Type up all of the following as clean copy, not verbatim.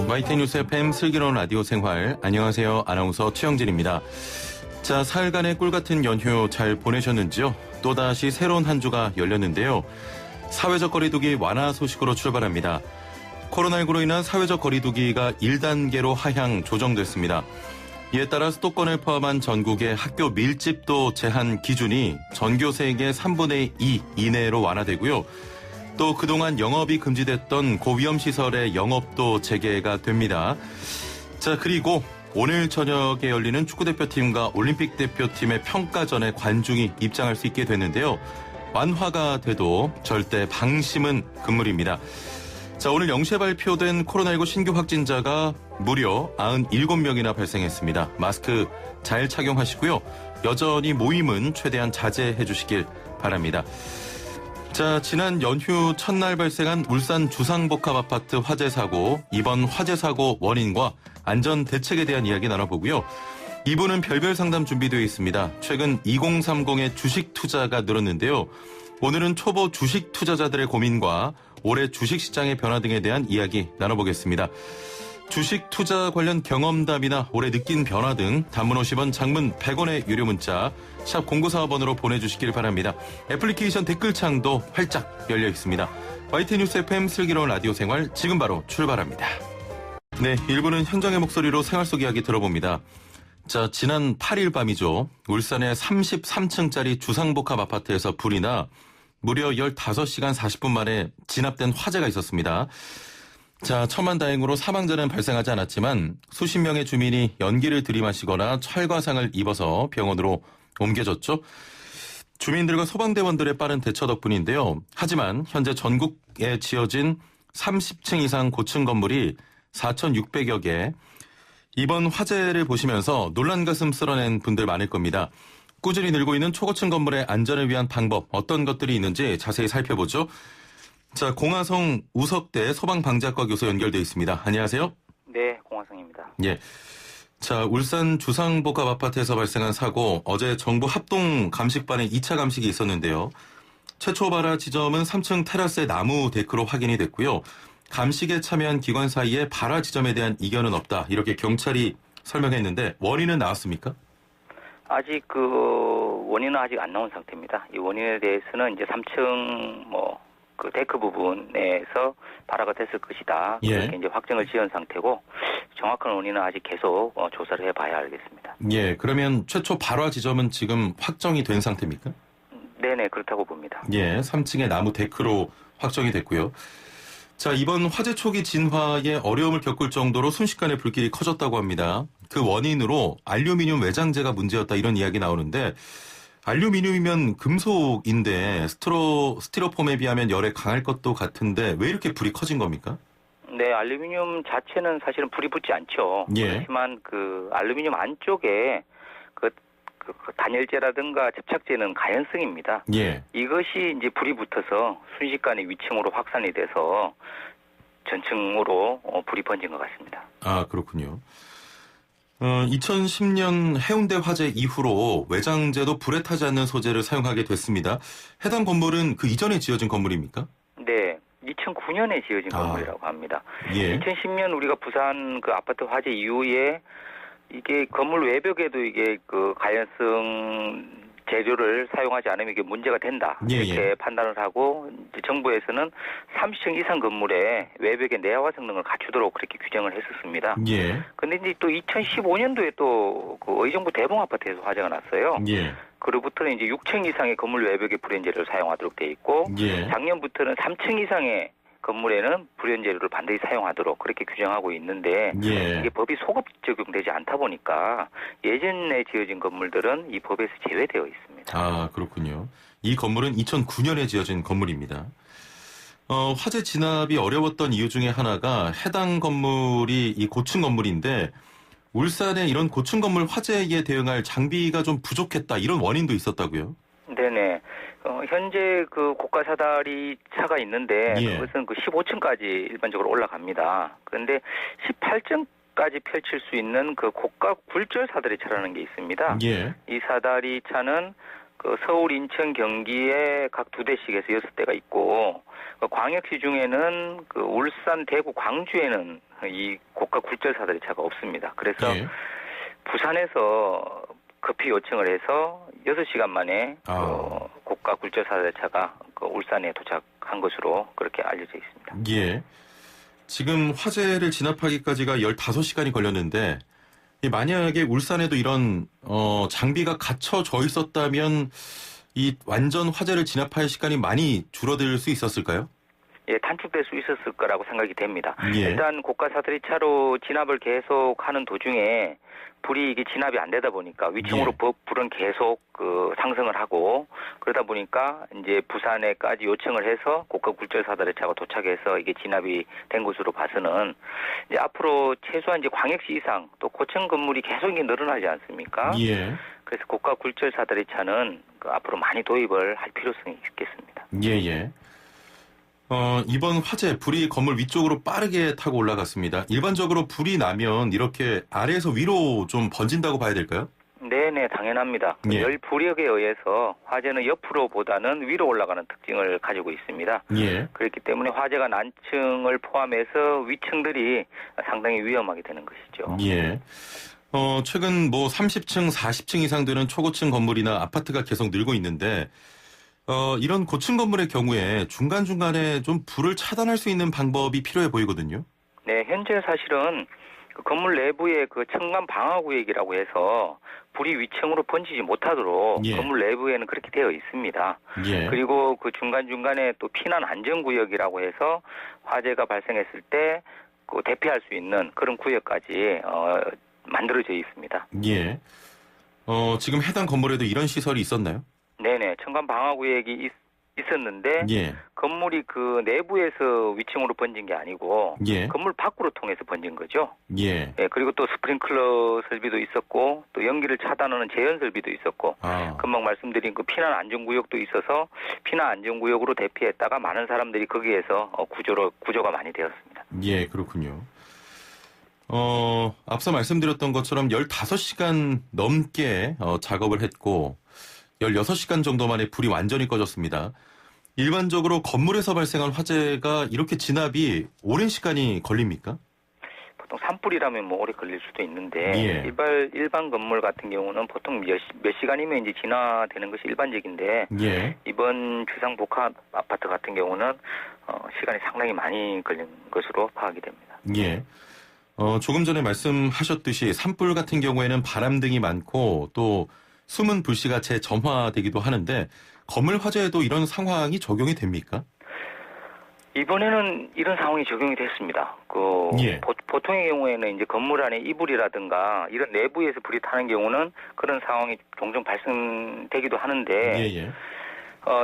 YTN뉴스 FM 슬기로운 라디오 생활. 안녕하세요. 아나운서 최영진입니다. 자, 사흘간의 꿀같은 연휴 잘 보내셨는지요? 또다시 새로운 한 주가 열렸는데요. 사회적 거리두기 완화 소식으로 출발합니다. 코로나19로 인한 사회적 거리두기가 1단계로 하향 조정됐습니다. 이에 따라 수도권을 포함한 전국의 학교 밀집도 제한 기준이 전교생의 3분의 2 이내로 완화되고요. 또 그동안 영업이 금지됐던 고위험시설의 영업도 재개가 됩니다. 자, 그리고 오늘 저녁에 열리는 축구대표팀과 올림픽 대표팀의 평가전에 관중이 입장할 수 있게 됐는데요. 완화가 돼도 절대 방심은 금물입니다. 자, 오늘 0시에 발표된 코로나19 신규 확진자가 무려 97명이나 발생했습니다. 마스크 잘 착용하시고요. 여전히 모임은 최대한 자제해 주시길 바랍니다. 자, 지난 연휴 첫날 발생한 울산 주상복합아파트 화재 사고, 이번 화재 사고 원인과 안전 대책에 대한 이야기 나눠보고요. 2부는 별별 상담 준비되어 있습니다. 최근 2030의 주식 투자가 늘었는데요. 오늘은 초보 주식 투자자들의 고민과 올해 주식시장의 변화 등에 대한 이야기 나눠보겠습니다. 주식 투자 관련 경험담이나 올해 느낀 변화 등 단문 50원, 장문 100원의 유료 문자 샵 0945번으로 보내주시길 바랍니다. 애플리케이션 댓글창도 활짝 열려 있습니다. YTN뉴스 FM 슬기로운 라디오 생활 지금 바로 출발합니다. 네, 1부는 현장의 목소리로 생활 속 이야기 들어봅니다. 자, 지난 8일 밤이죠. 울산의 33층짜리 주상복합 아파트에서 불이 나 무려 15시간 40분 만에 진압된 화재가 있었습니다. 자, 천만다행으로 사망자는 발생하지 않았지만 수십 명의 주민이 연기를 들이마시거나 철과상을 입어서 병원으로 옮겨졌죠. 주민들과 소방대원들의 빠른 대처 덕분인데요. 하지만 현재 전국에 지어진 30층 이상 고층 건물이 4,600여 개. 이번 화재를 보시면서 놀란 가슴 쓸어낸 분들 많을 겁니다. 꾸준히 늘고 있는 초고층 건물의 안전을 위한 방법, 어떤 것들이 있는지 자세히 살펴보죠. 자, 공화성 우석대 소방방재학과 교수 연결돼 있습니다. 안녕하세요. 네, 공화성입니다. 예. 자, 울산 주상복합 아파트에서 발생한 사고, 어제 정부 합동 감식반에 2차 감식이 있었는데요. 최초 발화 지점은 3층 테라스의 나무 데크로 확인이 됐고요. 감식에 참여한 기관 사이에 발화 지점에 대한 이견은 없다. 이렇게 경찰이 설명했는데 원인은 나왔습니까? 아직 원인은 아직 안 나온 상태입니다. 이 원인에 대해서는 이제 3층 그 데크 부분에서 발화가 됐을 것이다. 예. 그렇게 이제 확정을 지은 상태고 정확한 원인은 아직 계속 조사를 해봐야 알겠습니다. 예, 그러면 최초 발화 지점은 지금 확정이 된 상태입니까? 네네, 그렇다고 봅니다. 예, 3층의 나무 데크로 확정이 됐고요. 자, 이번 화재 초기 진화에 어려움을 겪을 정도로 순식간에 불길이 커졌다고 합니다. 그 원인으로 알루미늄 외장재가 문제였다 이런 이야기 나오는데 알루미늄이면 금속인데 스티로폼에 비하면 열에 강할 것도 같은데 왜 이렇게 불이 커진 겁니까? 네, 알루미늄 자체는 사실은 불이 붙지 않죠. 예. 그렇지만 그 알루미늄 안쪽에 그 단열재라든가 접착제는 가연성입니다. 예. 이것이 이제 불이 붙어서 순식간에 위층으로 확산이 돼서 전층으로 불이 번진 것 같습니다. 아, 그렇군요. 2010년 해운대 화재 이후로 외장재도 불에 타지 않는 소재를 사용하게 됐습니다. 해당 건물은 그 이전에 지어진 건물입니까? 네. 2009년에 지어진 건물이라고 합니다. 예. 2010년 우리가 부산 그 아파트 화재 이후에 이게 건물 외벽에도 이게 그 가연성 재료를 사용하지 않으면 이게 문제가 된다. 예, 이렇게 예. 판단을 하고 이제 정부에서는 30층 이상 건물에 외벽의 내화화 성능을 갖추도록 그렇게 규정을 했었습니다. 예. 근데 이제 또 2015년도에 또 그 의정부 대봉 아파트에서 화재가 났어요. 예. 그로부터는 이제 6층 이상의 건물 외벽에 불연재를 사용하도록 돼 있고 예. 작년부터는 3층 이상의 건물에는 불연재료를 반드시 사용하도록 그렇게 규정하고 있는데 예. 이게 법이 소급 적용되지 않다 보니까 예전에 지어진 건물들은 이 법에서 제외되어 있습니다. 아, 그렇군요. 이 건물은 2009년에 지어진 건물입니다. 화재 진압이 어려웠던 이유 중에 하나가 해당 건물이 이 고층 건물인데 울산에 이런 고층 건물 화재에 대응할 장비가 좀 부족했다 이런 원인도 있었다고요? 네네. 현재 그 고가 사다리 차가 있는데 예. 그것은 그 15층까지 일반적으로 올라갑니다. 그런데 18층까지 펼칠 수 있는 그 고가 굴절 사다리 차라는 게 있습니다. 예. 이 사다리 차는 그 서울, 인천, 경기에 각 2대씩에서 6대가 있고, 그 광역시 중에는 그 울산, 대구, 광주에는 이 고가 굴절 사다리차가 없습니다. 그래서 예. 부산에서 급히 요청을 해서 6시간 만에 고가 굴절 사다리차가 그 울산에 도착한 것으로 그렇게 알려져 있습니다. 예. 지금 화재를 진압하기까지가 15시간이 걸렸는데 만약에 울산에도 이런 장비가 갖춰져 있었다면 이 완전 화재를 진압할 시간이 많이 줄어들 수 있었을까요? 예, 단축될 수 있었을 거라고 생각이 됩니다. 예. 일단 고가 사다리차로 진압을 계속하는 도중에 불이 이게 진압이 안 되다 보니까 위층으로 불은 계속 그 상승을 하고 그러다 보니까 이제 부산에까지 요청을 해서 고가 굴절 사다리차가 도착해서 이게 진압이 된 것으로 봐서는 이제 앞으로 최소한 이제 광역시 이상 또 고층 건물이 계속 이게 늘어나지 않습니까? 예. 그래서 고가 굴절 사다리차는 그 앞으로 많이 도입을 할 필요성이 있겠습니다. 예. 이번 화재, 불이 건물 위쪽으로 빠르게 타고 올라갔습니다. 일반적으로 불이 나면 이렇게 아래에서 위로 좀 번진다고 봐야 될까요? 네네, 당연합니다. 예. 열 부력에 의해서 화재는 옆으로보다는 위로 올라가는 특징을 가지고 있습니다. 예. 그렇기 때문에 화재가 난층을 포함해서 위층들이 상당히 위험하게 되는 것이죠. 예. 최근 30층, 40층 이상 되는 초고층 건물이나 아파트가 계속 늘고 있는데, 이런 고층 건물의 경우에 중간중간에 좀 불을 차단할 수 있는 방법이 필요해 보이거든요. 네, 현재 사실은 그 건물 내부에 그 층간 방화 구역이라고 해서 불이 위층으로 번지지 못하도록 건물 내부에는 그렇게 되어 있습니다. 예. 그리고 그 중간중간에 또 피난 안전 구역이라고 해서 화재가 발생했을 때 그 대피할 수 있는 그런 구역까지 만들어져 있습니다. 예. 지금 해당 건물에도 이런 시설이 있었나요? 네네, 층간 방화 구역이 있었는데 건물이 그 내부에서 위층으로 번진 게 아니고 건물 밖으로 통해서 번진 거죠. 예, 그리고 또 스프링클러 설비도 있었고 또 연기를 차단하는 제연 설비도 있었고 금방 말씀드린 그 피난 안전구역도 있어서 피난 안전구역으로 대피했다가 많은 사람들이 거기에서 구조가 많이 되었습니다. 예, 그렇군요. 앞서 말씀드렸던 것처럼 15시간 넘게 작업을 했고 16시간 정도 만에 불이 완전히 꺼졌습니다. 일반적으로 건물에서 발생한 화재가 이렇게 진압이 오랜 시간이 걸립니까? 보통 산불이라면 오래 걸릴 수도 있는데 일반 건물 같은 경우는 보통 몇 시간이면 이제 진화되는 것이 일반적인데 이번 주상복합 아파트 같은 경우는 시간이 상당히 많이 걸린 것으로 파악이 됩니다. 예. 조금 전에 말씀하셨듯이 산불 같은 경우에는 바람등이 많고 또 숨은 불씨가 재점화되기도 하는데 건물 화재에도 이런 상황이 적용이 됩니까? 이번에는 이런 상황이 적용이 됐습니다. 보통의 경우에는 이제 건물 안에 이불이라든가 이런 내부에서 불이 타는 경우는 그런 상황이 종종 발생되기도 하는데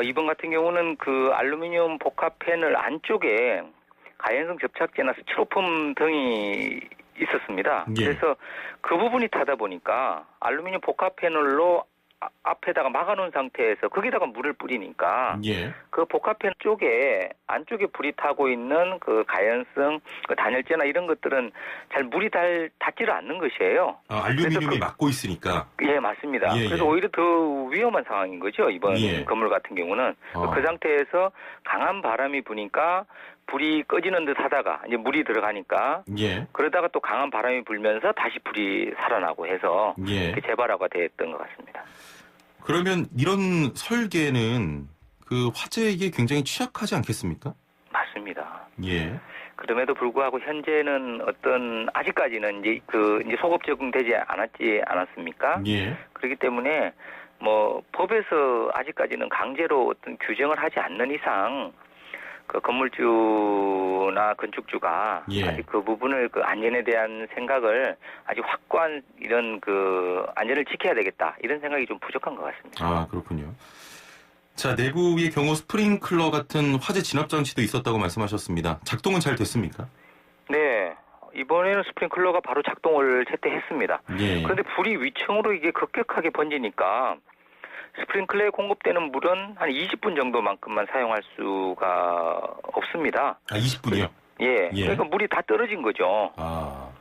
이번 같은 경우는 그 알루미늄 복합 패널 안쪽에 가연성 접착제나 스티로폼 등이 있었습니다. 그래서 그 부분이 타다 보니까 알루미늄 복합 패널로 앞에다가 막아놓은 상태에서 거기다가 물을 뿌리니까 그 복합 패널 쪽에 안쪽에 불이 타고 있는 그 가연성 그 단열재나 이런 것들은 잘 물이 닿지를 않는 것이에요. 알루미늄이 막고 있으니까. 예, 맞습니다. 그래서 오히려 더 위험한 상황인 거죠. 이번 건물 같은 경우는 그 상태에서 강한 바람이 부니까 불이 꺼지는 듯 하다가 이제 물이 들어가니까 그러다가 또 강한 바람이 불면서 다시 불이 살아나고 해서 재발화가 됐던 것 같습니다. 그러면 이런 설계는 그 화재에 굉장히 취약하지 않겠습니까? 맞습니다. 그럼에도 불구하고 현재는 아직까지는 이제 소급 적용되지 않았습니까? 그렇기 때문에 법에서 아직까지는 강제로 어떤 규정을 하지 않는 이상 그 건물주나 건축주가 아직 그 부분을 그 안전에 대한 생각을 아직 확고한 이런 그 안전을 지켜야 되겠다 이런 생각이 좀 부족한 것 같습니다. 그렇군요. 자, 내부의 경우 스프링클러 같은 화재 진압 장치도 있었다고 말씀하셨습니다. 작동은 잘 됐습니까? 네. 이번에는 스프링클러가 바로 작동을 제때 했습니다. 그런데 불이 위층으로 이게 급격하게 번지니까 스프링클러에 공급되는 물은 한 20분 정도만큼만 사용할 수가 없습니다. 20분이요? 그러니까 물이 다 떨어진 거죠.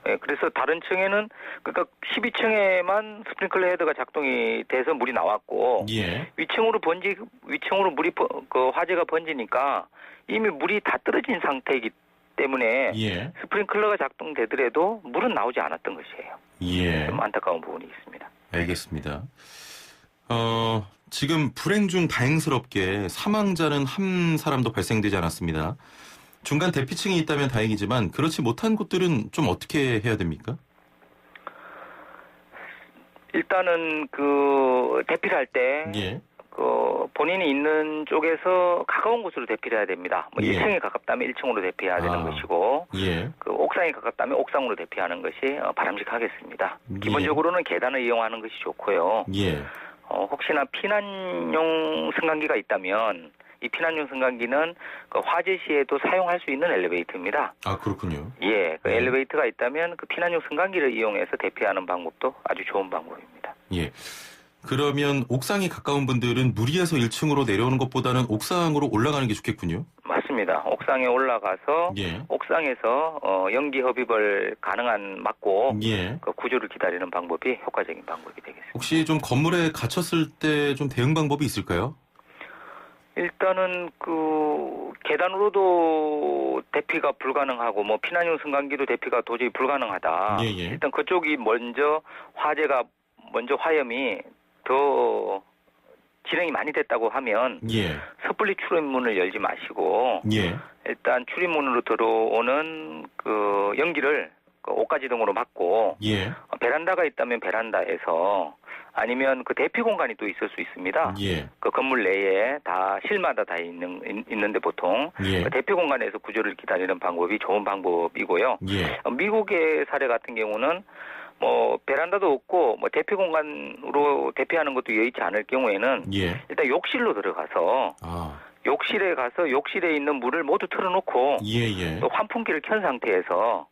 예, 그래서 다른 층에는 그러니까 12층에만 스프링클러 헤드가 작동이 돼서 물이 나왔고 예. 위층으로 물이 그 화재가 번지니까 이미 물이 다 떨어진 상태이기 때문에 예. 스프링클러가 작동되더라도 물은 나오지 않았던 것이에요. 예. 좀 안타까운 부분이 있습니다. 알겠습니다. 지금 불행 중 다행스럽게 사망자는 한 사람도 발생되지 않았습니다. 중간 대피층이 있다면 다행이지만 그렇지 못한 곳들은 좀 어떻게 해야 됩니까? 일단은 그 대피를 할 때 예. 그 본인이 있는 쪽에서 가까운 곳으로 대피를 해야 됩니다. 뭐 예. 1층에 가깝다면 1층으로 대피해야 되는 것이고 예. 그 옥상에 가깝다면 옥상으로 대피하는 것이 바람직하겠습니다. 예. 기본적으로는 계단을 이용하는 것이 좋고요. 예. 혹시나 피난용 승강기가 있다면 이 피난용 승강기는 그 화재 시에도 사용할 수 있는 엘리베이터입니다. 아, 그렇군요. 예, 그 엘리베이터가 있다면 그 피난용 승강기를 이용해서 대피하는 방법도 아주 좋은 방법입니다. 예. 그러면 옥상이 가까운 분들은 무리해서 1층으로 내려오는 것보다는 옥상으로 올라가는 게 좋겠군요. 맞습니다. 옥상에 올라가서 예. 옥상에서 연기 흡입을 가능한 막고 예. 그 구조를 기다리는 방법이 효과적인 방법이 되겠습니다. 혹시 좀 건물에 갇혔을 때 좀 대응 방법이 있을까요? 일단은 그 계단으로도 대피가 불가능하고 뭐 피난용 승강기도 대피가 도저히 불가능하다. 예. 일단 그쪽이 먼저 화염이 더 진행이 많이 됐다고 하면 예. 섣불리 출입문을 열지 마시고 예. 일단 출입문으로 들어오는 그 연기를 그 옷가지등으로 막고 예. 베란다가 있다면 베란다에서 아니면 그 대피 공간이 또 있을 수 있습니다. 예. 그 건물 내에 다 실마다 다 있는데 보통 예. 그 대피 공간에서 구조를 기다리는 방법이 좋은 방법이고요. 예. 미국의 사례 같은 경우는 뭐 베란다도 없고 뭐 대피 공간으로 대피하는 것도 여의치 않을 경우에는 예. 일단 욕실로 들어가서 욕실에 가서 욕실에 있는 물을 모두 틀어놓고 예. 또 환풍기를 켠 상태에서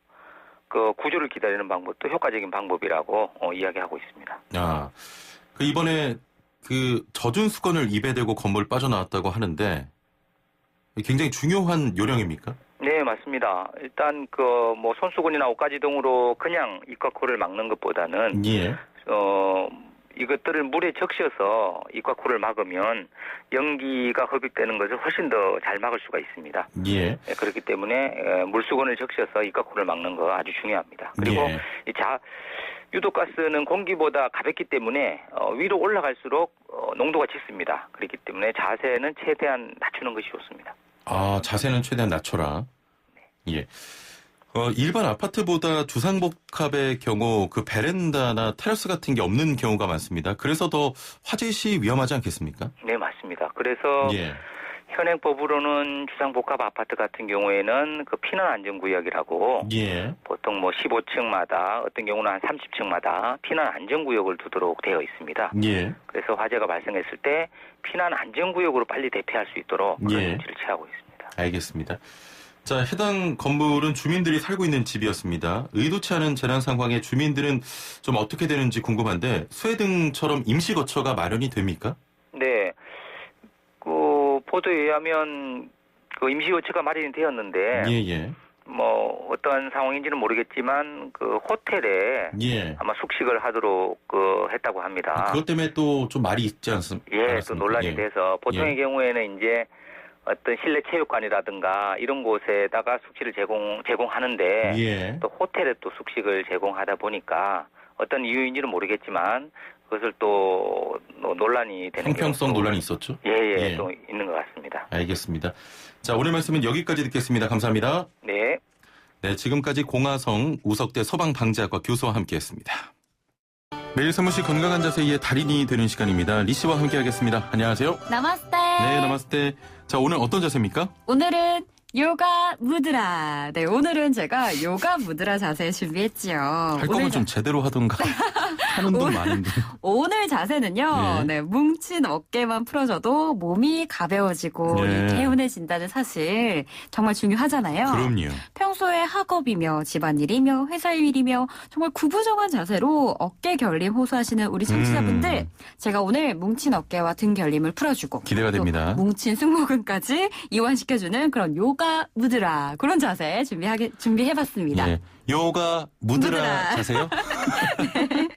그 구조를 기다리는 방법도 효과적인 방법이라고 이야기하고 있습니다. 그 이번에 그 젖은 수건을 입에 대고 건물 빠져나왔다고 하는데 굉장히 중요한 요령입니까? 네, 맞습니다. 일단 그 뭐 손수건이나 옷가지 등으로 그냥 입과 코를 막는 것보다는 예. 이것들을 물에 적셔서 입과 코를 막으면 연기가 흡입되는 것을 훨씬 더 잘 막을 수가 있습니다. 예. 그렇기 때문에 물수건을 적셔서 입과 코를 막는 거 아주 중요합니다. 그리고 예. 유독가스는 공기보다 가볍기 때문에 위로 올라갈수록 농도가 짙습니다. 그렇기 때문에 자세는 최대한 낮추는 것이 좋습니다. 자세는 최대한 낮춰라. 예. 일반 아파트보다 주상복합의 경우 그 베란다나 테라스 같은 게 없는 경우가 많습니다. 그래서 더 화재 시 위험하지 않겠습니까? 네, 맞습니다. 그래서 예. 현행법으로는 주상복합 아파트 같은 경우에는 그 피난안전구역이라고 예. 보통 뭐 15층마다 어떤 경우는 한 30층마다 피난안전구역을 두도록 되어 있습니다. 예. 그래서 화재가 발생했을 때 피난안전구역으로 빨리 대피할 수 있도록 그런 예. 조치를 취하고 있습니다. 알겠습니다. 자, 해당 건물은 주민들이 살고 있는 집이었습니다. 의도치 않은 재난 상황에 주민들은 좀 어떻게 되는지 궁금한데 스웨덴처럼 임시 거처가 마련이 됩니까? 네. 그 보도에 의하면 그 임시 거처가 마련이 되었는데 예. 뭐 어떠한 상황인지는 모르겠지만 그 호텔에 예. 아마 숙식을 하도록 했다고 합니다. 그것 때문에 또 좀 말이 있지 않습니까? 예, 또 논란이 돼서 보통의 경우에는 이제 어떤 실내 체육관이라든가 이런 곳에다가 숙식을 제공하는데 예. 또 호텔에 또 숙식을 제공하다 보니까 어떤 이유인지는 모르겠지만 그것을 또 논란이 되는 형평성 논란이 있었죠? 예, 또 있는 것 같습니다. 알겠습니다. 자, 오늘 말씀은 여기까지 듣겠습니다. 감사합니다. 네. 네, 지금까지 공화성 우석대 서방방재학과 교수와 함께했습니다. 매일 사무실 건강한 자세의 달인이 되는 시간입니다. 리 씨와 함께하겠습니다. 안녕하세요. 나마스테. 네, 나마스테. 자, 오늘 어떤 자세입니까? 오늘은 요가 무드라. 네, 오늘은 제가 요가 무드라 자세 준비했지요. 할 거면 좀 제대로 하던가. 하는 돈 많은데. 오늘 자세는요. 네, 뭉친 어깨만 풀어줘도 몸이 가벼워지고 개운해진다는 사실 정말 중요하잖아요. 그럼요. 평소에 학업이며 집안일이며 회사 일이며 정말 구부정한 자세로 어깨 결림 호소하시는 우리 청취자분들 제가 오늘 뭉친 어깨와 등 결림을 풀어주고 기대가 됩니다. 뭉친 승모근까지 이완시켜주는 그런 요가 요가 무드라 그런 자세 준비해봤습니다. 예. 요가 무드라 무드라. 자세요? 네.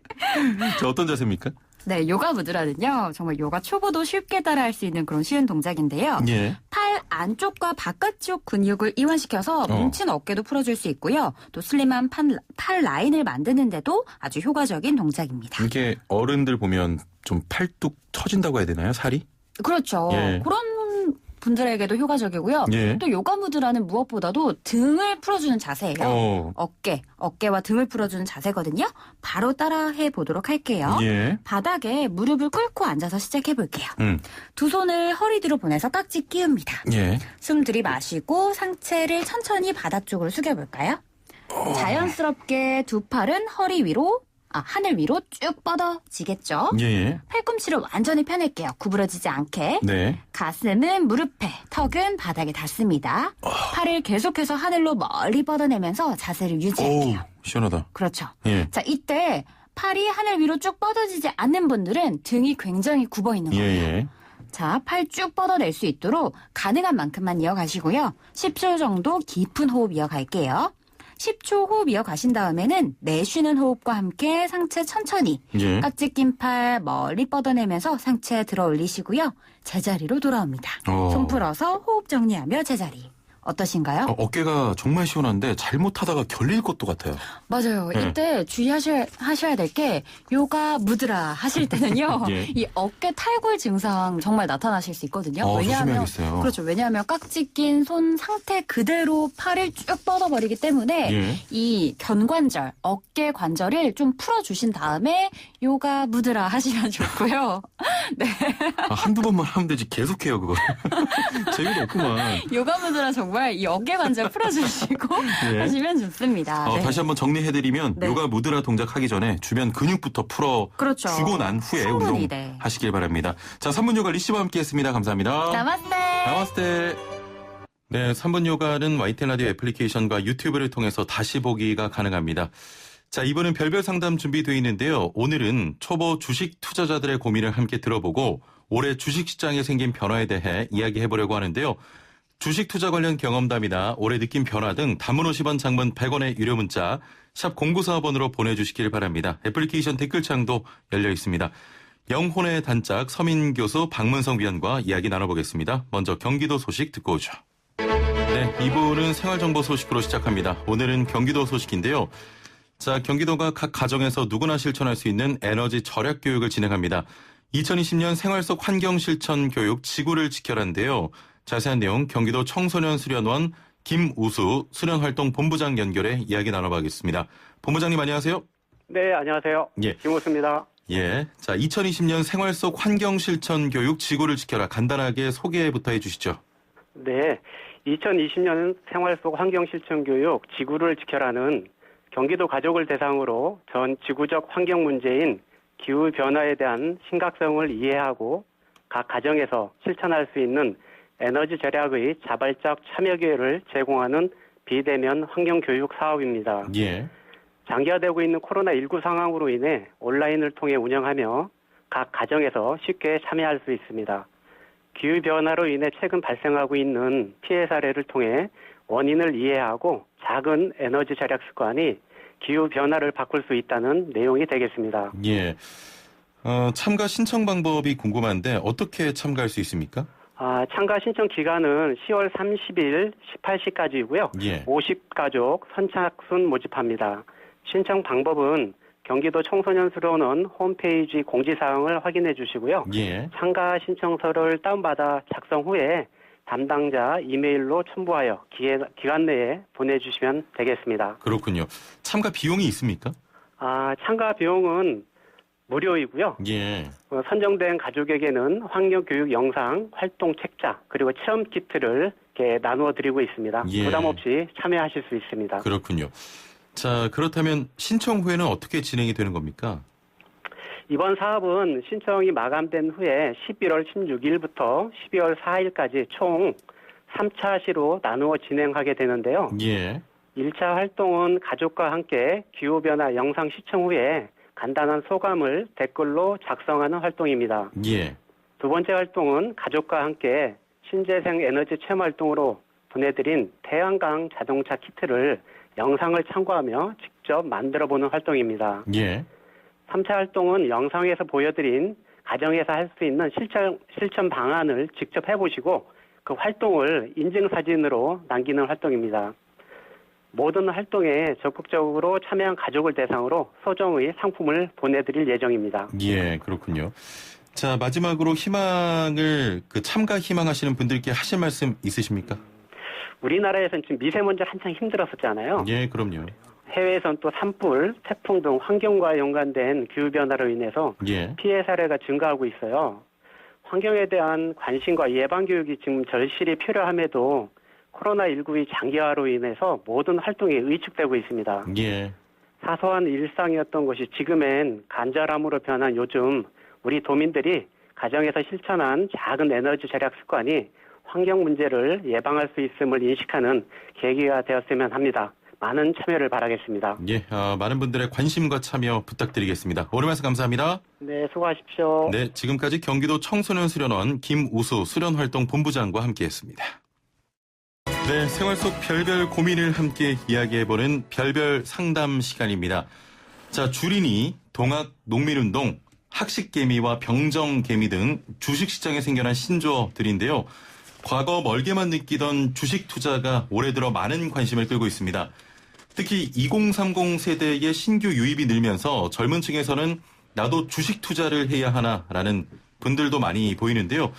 저 어떤 자세입니까? 네, 요가 무드라는요. 정말 요가 초보도 쉽게 따라할 수 있는 그런 쉬운 동작인데요. 예. 팔 안쪽과 바깥쪽 근육을 이완시켜서 뭉친 어깨도 풀어줄 수 있고요. 또 슬림한 팔 라인을 만드는데도 아주 효과적인 동작입니다. 이게 어른들 보면 좀 팔뚝 처진다고 해야 되나요? 살이? 그렇죠. 예. 그런 분들에게도 효과적이고요. 예. 또 요가 무드라는 무엇보다도 등을 풀어주는 자세예요. 어깨와 등을 풀어주는 자세거든요. 바로 따라해 보도록 할게요. 예. 바닥에 무릎을 꿇고 앉아서 시작해 볼게요. 두 손을 허리 뒤로 보내서 깍지 끼웁니다. 예. 숨 들이마시고 상체를 천천히 바닥 쪽으로 숙여볼까요? 자연스럽게 두 팔은 하늘 위로 쭉 뻗어지겠죠? 예. 팔꿈치를 완전히 펴낼게요. 구부러지지 않게. 네. 가슴은 무릎에, 턱은 바닥에 닿습니다. 팔을 계속해서 하늘로 멀리 뻗어내면서 자세를 유지할게요. 오, 시원하다. 그렇죠. 예. 자, 이때 팔이 하늘 위로 쭉 뻗어지지 않는 분들은 등이 굉장히 굽어 있는 거예요. 예. 자, 팔 쭉 뻗어낼 수 있도록 가능한 만큼만 이어가시고요. 10초 정도 깊은 호흡 이어갈게요. 10초 호흡 이어가신 다음에는 내쉬는 호흡과 함께 상체 천천히 예. 깍지 낀 팔 멀리 뻗어내면서 상체 들어 올리시고요. 제자리로 돌아옵니다. 손 풀어서 호흡 정리하며 제자리. 어떠신가요? 어깨가 정말 시원한데 잘못하다가 결릴 것도 같아요. 맞아요. 네. 이때 주의하셔야 될 게 요가 무드라 하실 때는요. 예. 이 어깨 탈골 증상 정말 나타나실 수 있거든요. 조심해야겠어요. 그렇죠. 왜냐하면 깍지 낀 손 상태 그대로 팔을 쭉 뻗어버리기 때문에 예. 이 견관절, 어깨 관절을 좀 풀어주신 다음에 요가 무드라 하시면 좋고요. 네. 한두 번만 하면 되지 계속해요 그거. 재미도 없구만. 요가 무드라 정말 이 어깨 관절 풀어주시고 예. 하시면 좋습니다. 네. 다시 한번 정리해드리면 네. 요가 무드라 동작 하기 전에 주변 근육부터 풀어 그렇죠. 주고 난 후에 충분히, 운동하시길 바랍니다. 자, 3분 요가 리씨와 함께했습니다. 감사합니다. 나마스테. 나마스테. 네, 3분 요가는 YTN 라디오 애플리케이션과 유튜브를 통해서 다시 보기가 가능합니다. 자, 이번엔 별별 상담 준비되어 있는데요. 오늘은 초보 주식 투자자들의 고민을 함께 들어보고 올해 주식시장에 생긴 변화에 대해 이야기해보려고 하는데요. 주식 투자 관련 경험담이나 올해 느낀 변화 등 단문 50원, 장문 100원의 유료 문자 샵 0945번으로 보내주시길 바랍니다. 애플리케이션 댓글창도 열려 있습니다. 영혼의 단짝 서민 교수 박문성 위원과 이야기 나눠보겠습니다. 먼저 경기도 소식 듣고 오죠. 네, 2부는 생활정보 소식으로 시작합니다. 오늘은 경기도 소식인데요. 자, 경기도가 각 가정에서 누구나 실천할 수 있는 에너지 절약 교육을 진행합니다. 2020년 생활 속 환경 실천 교육 지구를 지켜라인데요. 자세한 내용 경기도 청소년 수련원 김우수 수련활동 본부장 연결해 이야기 나눠보겠습니다. 본부장님 안녕하세요. 네, 안녕하세요. 예. 김우수입니다. 예. 자, 2020년 생활 속 환경 실천 교육 지구를 지켜라 간단하게 소개부터 해주시죠. 네, 2020년 생활 속 환경 실천 교육 지구를 지켜라는 경기도 가족을 대상으로 전 지구적 환경 문제인 기후 변화에 대한 심각성을 이해하고 각 가정에서 실천할 수 있는 에너지 절약의 자발적 참여 기회를 제공하는 비대면 환경 교육 사업입니다. 예. 장기화되고 있는 코로나19 상황으로 인해 온라인을 통해 운영하며 각 가정에서 쉽게 참여할 수 있습니다. 기후 변화로 인해 최근 발생하고 있는 피해 사례를 통해 원인을 이해하고 작은 에너지 절약 습관이 기후 변화를 바꿀 수 있다는 내용이 되겠습니다. 예. 참가 신청 방법이 궁금한데 어떻게 참가할 수 있습니까? 참가 신청 기간은 10월 30일 18시까지이고요. 예. 50가족 선착순 모집합니다. 신청 방법은 경기도 청소년 수련원 홈페이지 공지사항을 확인해 주시고요. 예. 참가 신청서를 다운받아 작성 후에 담당자 이메일로 첨부하여 기간 내에 보내주시면 되겠습니다. 그렇군요. 참가 비용이 있습니까? 참가 비용은 무료이고요. 예. 선정된 가족에게는 환경교육 영상, 활동 책자, 그리고 체험 키트를 이렇게 나누어 드리고 있습니다. 예. 부담 없이 참여하실 수 있습니다. 그렇군요. 자, 그렇다면 신청 후에는 어떻게 진행이 되는 겁니까? 이번 사업은 신청이 마감된 후에 11월 16일부터 12월 4일까지 총 3차 시로 나누어 진행하게 되는데요. 예. 1차 활동은 가족과 함께 기후변화 영상 시청 후에 간단한 소감을 댓글로 작성하는 활동입니다. 예. 두 번째 활동은 가족과 함께 신재생 에너지 체험 활동으로 보내드린 태양광 자동차 키트를 영상을 참고하며 직접 만들어보는 활동입니다. 예. 3차 활동은 영상에서 보여드린 가정에서 할 수 있는 실천 방안을 직접 해보시고 그 활동을 인증사진으로 남기는 활동입니다. 모든 활동에 적극적으로 참여한 가족을 대상으로 소정의 상품을 보내드릴 예정입니다. 예, 그렇군요. 자, 마지막으로 참가 희망하시는 분들께 하실 말씀 있으십니까? 우리나라에서는 지금 미세먼지 한창 힘들었었잖아요. 예, 그럼요. 해외에서는 또 산불, 태풍 등 환경과 연관된 기후변화로 인해서 예. 피해 사례가 증가하고 있어요. 환경에 대한 관심과 예방교육이 지금 절실히 필요함에도 코로나19의 장기화로 인해서 모든 활동이 의축되고 있습니다. 예. 사소한 일상이었던 것이 지금엔 간절함으로 변한 요즘 우리 도민들이 가정에서 실천한 작은 에너지 절약 습관이 환경 문제를 예방할 수 있음을 인식하는 계기가 되었으면 합니다. 많은 참여를 바라겠습니다. 예, 많은 분들의 관심과 참여 부탁드리겠습니다. 오늘 말씀 감사합니다. 네, 수고하십시오. 네, 지금까지 경기도 청소년 수련원 김우수 수련활동 본부장과 함께했습니다. 네, 생활 속 별별 고민을 함께 이야기해보는 별별 상담 시간입니다. 자, 주린이, 동학, 농민운동, 학식개미와 병정개미 등 주식시장에 생겨난 신조어들인데요. 과거 멀게만 느끼던 주식 투자가 올해 들어 많은 관심을 끌고 있습니다. 특히 2030 세대의 신규 유입이 늘면서 젊은 층에서는 나도 주식 투자를 해야 하나라는 분들도 많이 보이는데요.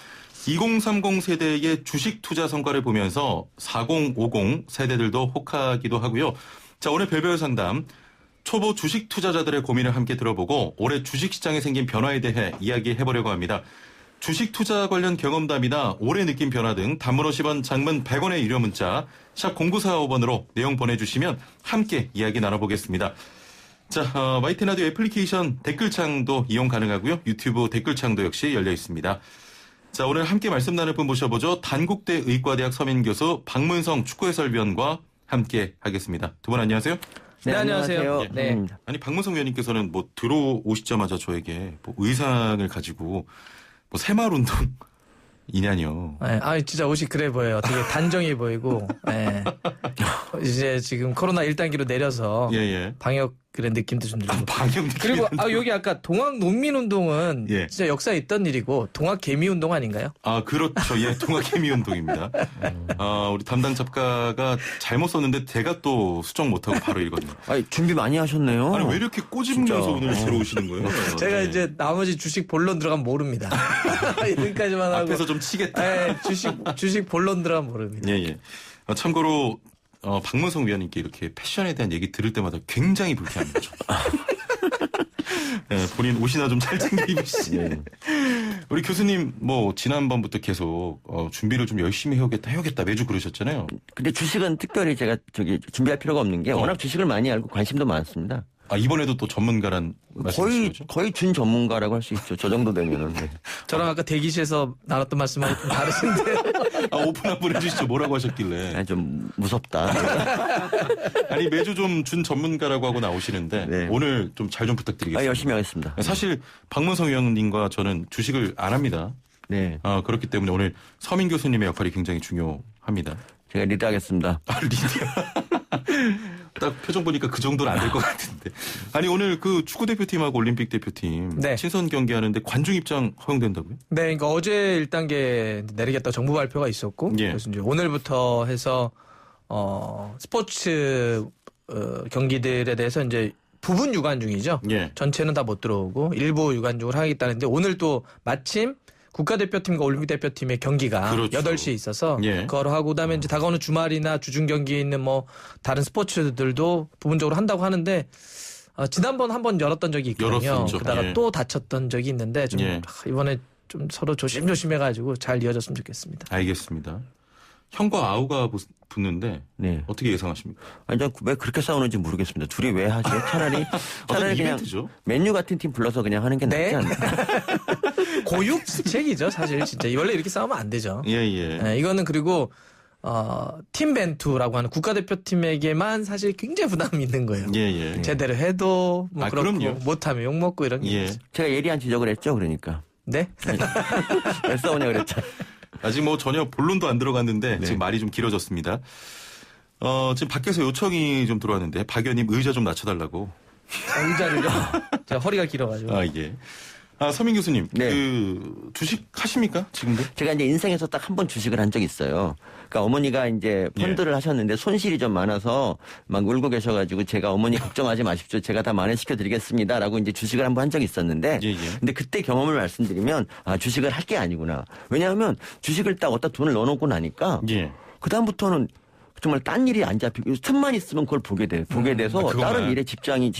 2030 세대의 주식 투자 성과를 보면서 40, 50 세대들도 혹하기도 하고요. 자, 오늘 별별 상담, 초보 주식 투자자들의 고민을 함께 들어보고 올해 주식시장에 생긴 변화에 대해 이야기해보려고 합니다. 주식 투자 관련 경험담이나 올해 느낀 변화 등 단문 50원, 장문 100원의 유료 문자 샵 0945번으로 내용 보내주시면 함께 이야기 나눠보겠습니다. 자, YTN 라디오 애플리케이션 댓글창도 이용 가능하고요. 유튜브 댓글창도 역시 열려 있습니다. 자, 오늘 함께 말씀 나눌 분 모셔보죠. 단국대 의과대학 서민교수 박문성 축구해설위원과 함께 하겠습니다. 두 분 안녕하세요. 네, 안녕하세요. 예. 네. 아니, 박문성 위원님께서는 뭐 들어오시자마자 저에게 뭐 의상을 가지고 뭐 새마을운동이냐뇨. 네, 진짜 옷이 그래 보여요. 되게 단정해 보이고. 네. 이제 지금 코로나 1단계로 내려서 방역 그런 느낌도 좀 들고. 방역 느낌. 그리고 여기 아까 동학 농민운동은 예. 진짜 역사에 있던 일이고 동학 개미운동 아닌가요? 그렇죠. 예, 동학 개미운동입니다. 우리 담당 작가가 잘못 썼는데 제가 또 수정 못하고 바로 읽었네요. 준비 많이 하셨네요. 아니, 왜 이렇게 꼬집으면서 오늘 들어오시는 거예요? 제가 이제 나머지 주식 본론 들어가면 모릅니다. 여기까지만 하고. 앞에서 좀 치겠다. 네, 주식 본론 들어가면 모릅니다. 예. 참고로 박문성 위원님께 이렇게 패션에 대한 얘기 들을 때마다 굉장히 불쾌합니다. 네, 본인 옷이나 좀 잘 챙겨 입으시지. 우리 교수님 지난번부터 계속 준비를 좀 열심히 해오겠다 매주 그러셨잖아요. 근데 주식은 특별히 제가 준비할 필요가 없는 게 워낙 주식을 많이 알고 관심도 많습니다. 이번에도 또 전문가란 말씀이시죠? 거의 준 전문가라고 할 수 있죠. 저 정도 되면은. 네. 저랑 아까 대기실에서 나눴던 말씀하고 좀 다르신데. 오픈 한번 해주시죠. 뭐라고 하셨길래. 좀 무섭다. 아니, 매주 좀 준 전문가라고 하고 나오시는데 네. 오늘 좀 잘 좀 부탁드리겠습니다. 열심히 하겠습니다. 사실 박문성 위원님과 저는 주식을 안 합니다. 네. 그렇기 때문에 오늘 서민 교수님의 역할이 굉장히 중요합니다. 제가 리드하겠습니다. 리드. 딱 표정 보니까 그 정도는 안 될 것 같은데. 아니, 오늘 그 축구 대표팀하고 올림픽 대표팀 네. 친선 경기하는데 관중 입장 허용된다고요? 네, 그러니까 어제 1단계 내리겠다 정부 발표가 있었고, 그래서 이제 오늘부터 해서 스포츠 경기들에 대해서 이제 부분 유관중이죠. 전체는 다 못 들어오고 일부 유관중을 하겠다는데 오늘 또 마침 국가대표팀과 올림픽 대표팀의 경기가 그렇죠. 8시에 있어서 그걸 하고 그다음에 이제 다가오는 주말이나 주중 경기에 있는 다른 스포츠들도 부분적으로 한다고 하는데 지난번 한번 열었던 적이 있거든요. 열었었죠. 그러다가 또 다쳤던 적이 있는데 좀 이번에 좀 서로 조심조심 해가지고 잘 이어졌으면 좋겠습니다. 알겠습니다. 형과 아우가 붙는데 어떻게 예상하십니까? 왜 그렇게 싸우는지 모르겠습니다. 둘이 왜 하죠? 차라리 그냥 이벤트죠? 맨유 같은 팀 불러서 그냥 하는 게 낫지 않나? 고육지책이죠, 사실 진짜. 원래 이렇게 싸우면 안 되죠. 예. 이거는 그리고 팀 벤투라고 하는 국가대표팀에게만 사실 굉장히 부담이 있는 거예요. 제대로 해도 그렇고 그럼요. 못하면 욕먹고 이런 게 있죠. 제가 예리한 지적을 했죠, 그러니까. 네? 왜 싸우냐 그랬죠. 아직 뭐 전혀 본론도 안 들어갔는데 네. 지금 말이 좀 길어졌습니다. 지금 밖에서 요청이 좀 들어왔는데 박 의원님 의자 좀 낮춰달라고. 의자를요? 제가 허리가 길어가지고. 아, 예. 서민 교수님, 네. 주식 하십니까? 지금도? 제가 이제 인생에서 딱 한 번 주식을 한 적이 있어요. 그러니까 어머니가 이제 펀드를 하셨는데 손실이 좀 많아서 막 울고 계셔가지고 제가 어머니 걱정하지 마십시오. 제가 다 만회시켜 드리겠습니다라고 이제 주식을 한 번 한 적이 있었는데 근데 그때 경험을 말씀드리면 주식을 할 게 아니구나. 왜냐하면 주식을 딱 어디다 돈을 넣어놓고 나니까 그다음부터는 정말 딴 일이 안 잡히고 틈만 있으면 그걸 보게 돼서 다른 일에 집중이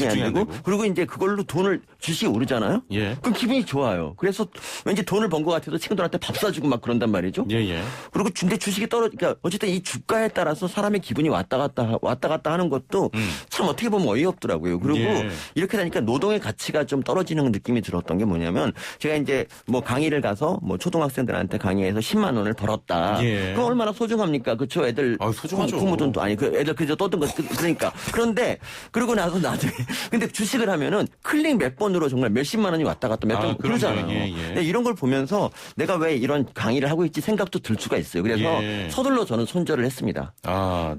안 되고 그리고 이제 그걸로 돈을 주식이 오르잖아요. 그럼 기분이 좋아요. 그래서 왠지 돈을 번 것 같아서 친구들한테 밥 사주고 막 그런단 말이죠. 그리고 근데 주식이 그러니까 어쨌든 이 주가에 따라서 사람의 기분이 왔다 갔다 하는 것도 참 어떻게 보면 어이없더라고요. 그리고 이렇게 되니까 노동의 가치가 좀 떨어지는 느낌이 들었던 게 뭐냐면 제가 이제 뭐 강의를 가서 뭐 초등학생들한테 강의해서 10만 원을 벌었다. 그럼 얼마나 소중합니까? 그렇죠. 애들 소중하죠. 부모 돈도 아니 그 애들 그저 떠든 거 그러니까 그런데 그러고 나서 나중에 근데 주식을 하면은 클릭 몇 번으로 정말 몇십만 원이 왔다 갔다 몇 번 그러잖아요. 근데 이런 걸 보면서 내가 왜 이런 강의를 하고 있지 생각도 들 수가 있어요. 그래서 서둘러 저는 손절을 했습니다.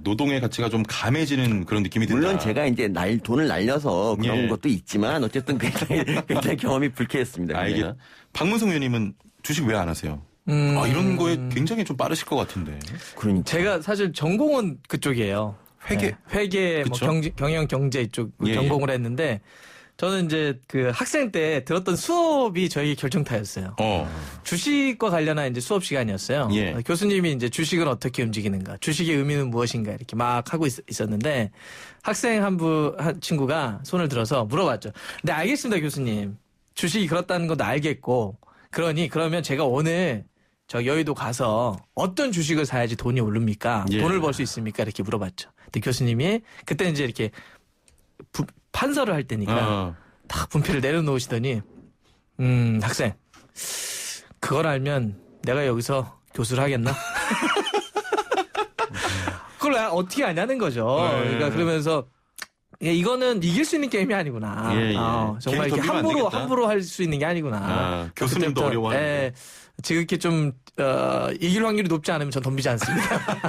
노동의 가치가 좀 감해지는 그런 느낌이 든다. 물론 제가 이제 돈을 날려서 그런 것도 있지만 어쨌든 굉장히 경험이 불쾌했습니다. 알겠습니다. 박문성 의원님은 주식 왜 안 하세요? 이런 거에 굉장히 좀 빠르실 것 같은데. 그러니까. 제가 사실 전공은 그쪽이에요. 회계, 뭐 경영 경제 이쪽 전공을 했는데 저는 이제 그 학생 때 들었던 수업이 저희 결정타였어요. 주식과 관련한 이제 수업 시간이었어요. 교수님이 이제 주식은 어떻게 움직이는가, 주식의 의미는 무엇인가 이렇게 막 하고 있었는데 학생 한 친구가 손을 들어서 물어봤죠. 네, 알겠습니다, 교수님. 주식이 그렇다는 것도 알겠고, 그러면 제가 오늘 저 여의도 가서 어떤 주식을 사야지 돈이 오릅니까? 돈을 벌 수 있습니까? 이렇게 물어봤죠. 근데 교수님이 그때 이제 이렇게 판서를 할 때니까 딱 분필을 내려놓으시더니 학생 그걸 알면 내가 여기서 교수를 하겠나? 그걸 어떻게 아냐는 거죠. 그러니까 그러면서 이거는 이길 수 있는 게임이 아니구나. 정말 이렇게 함부로 할 수 있는 게 아니구나. 교수님도 어려워하는데. 지금 이렇게 좀 이길 확률이 높지 않으면 전 덤비지 않습니다.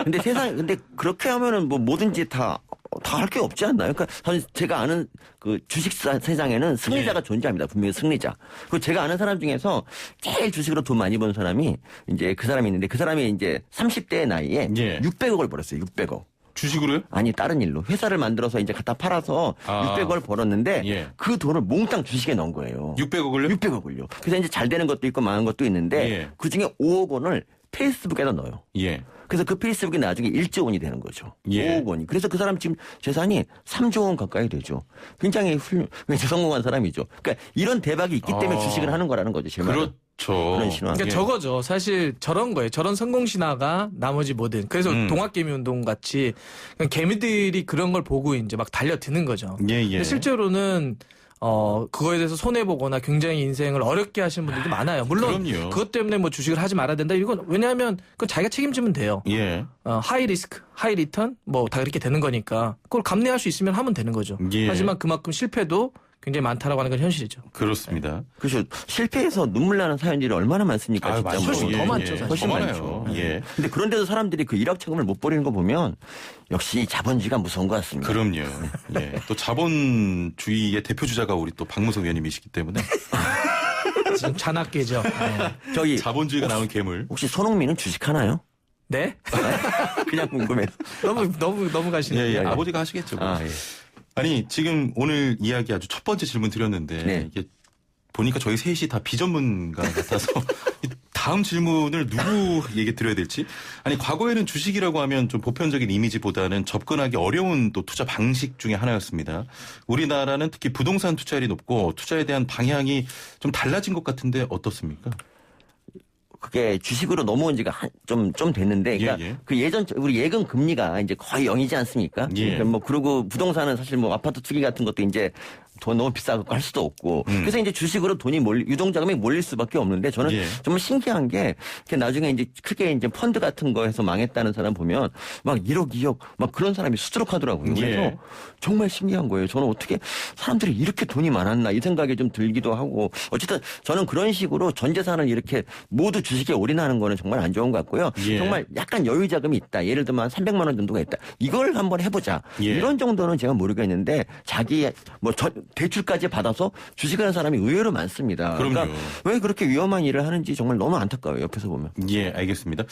근데 근데 그렇게 하면은 뭐 뭐든지 다 할 게 없지 않나요? 그러니까 제가 아는 그 주식 세상에는 승리자가 존재합니다. 분명히 승리자. 그리고 제가 아는 사람 중에서 제일 주식으로 돈 많이 번 사람이 이제 그 사람이 있는데 그 사람이 이제 30대 나이에 600억을 벌었어요. 600억. 주식으로요? 아니 다른 일로 회사를 만들어서 이제 갖다 팔아서 600억을 벌었는데 그 돈을 몽땅 주식에 넣은 거예요. 600억을요? 600억을요. 그래서 이제 잘 되는 것도 있고 망한 것도 있는데 그중에 5억 원을 페이스북에다 넣어요. 그래서 그 페이스북이 나중에 1조 원이 되는 거죠. 5억 원이. 그래서 그 사람 지금 재산이 3조 원 가까이 되죠. 굉장히 성공한 사람이죠. 그러니까 이런 대박이 있기 때문에 주식을 하는 거라는 거죠. 제 말은. 그런 신화. 그러니까 저거죠. 사실 저런 거예요. 저런 성공 신화가 나머지 뭐든. 그래서 동학개미 운동 같이 개미들이 그런 걸 보고 이제 막 달려드는 거죠. 근데 실제로는 그거에 대해서 손해보거나 굉장히 인생을 어렵게 하시는 분들도 많아요. 물론 그것 때문에 뭐 주식을 하지 말아야 된다. 이건 왜냐하면 그건 자기가 책임지면 돼요. 하이 리스크, 하이 리턴 뭐 다 그렇게 되는 거니까 그걸 감내할 수 있으면 하면 되는 거죠. 하지만 그만큼 실패도 굉장히 많다라고 하는 건 현실이죠. 그렇습니다. 그렇죠. 실패해서 눈물 나는 사연들이 얼마나 많습니까? 진짜. 훨씬 더 많죠. 사실. 훨씬 많죠. 근데 그런 데서 사람들이 그 일확천금을 못 버리는 거 보면 역시 자본주의가 무서운 것 같습니다. 그럼요. 또 자본주의의 대표주자가 우리 또 박문성 의원님이시기 때문에. 지금 잔악계죠. 저기 자본주의가 나온 괴물. 혹시 손흥민은 주식하나요? 네? 그냥 궁금해서. 너무 가시네요. 아버지가 하시겠죠. 아니 지금 오늘 이야기 아주 첫 번째 질문 드렸는데 이게 보니까 저희 셋이 다 비전문가 같아서 다음 질문을 누구에게 드려야 될지. 아니 과거에는 주식이라고 하면 좀 보편적인 이미지보다는 접근하기 어려운 또 투자 방식 중에 하나였습니다. 우리나라는 특히 부동산 투자율이 높고 투자에 대한 방향이 좀 달라진 것 같은데 어떻습니까? 그게 주식으로 넘어온 지가 좀 됐는데, 그러니까 그 우리 예금 금리가 이제 거의 0이지 않습니까? 그러니까 뭐 그리고 부동산은 사실 뭐 아파트 투기 같은 것도 이제 돈 너무 비싸고 할 수도 없고. 그래서 이제 주식으로 돈이 유동자금이 몰릴 수밖에 없는데 저는 정말 신기한 게 나중에 이제 크게 이제 펀드 같은 거에서 망했다는 사람 보면 막 1억, 2억 막 그런 사람이 수두룩하더라고요. 그래서 정말 신기한 거예요. 저는 어떻게 사람들이 이렇게 돈이 많았나 이 생각이 좀 들기도 하고 어쨌든 저는 그런 식으로 전 재산을 이렇게 모두 주식에 올인하는 거는 정말 안 좋은 것 같고요. 예. 정말 약간 여유 자금이 있다. 예를 들면 300만 원 정도가 있다. 이걸 한번 해보자. 예. 이런 정도는 제가 모르겠는데 자기 뭐 대출까지 받아서 주식하는 사람이 의외로 많습니다. 그럼요. 그러니까 왜 그렇게 위험한 일을 하는지 정말 너무 안타까워요. 옆에서 보면. 예, 알겠습니다.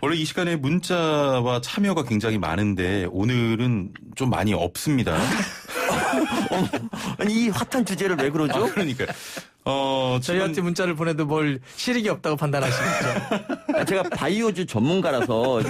원래 이 시간에 문자와 참여가 굉장히 많은데 오늘은 좀 많이 없습니다. 아니 이 핫한 주제를 왜 그러죠? 그러니까요. 저희한테 문자를 보내도 뭘 실익이 없다고 판단하시겠죠. 제가 바이오주 전문가라서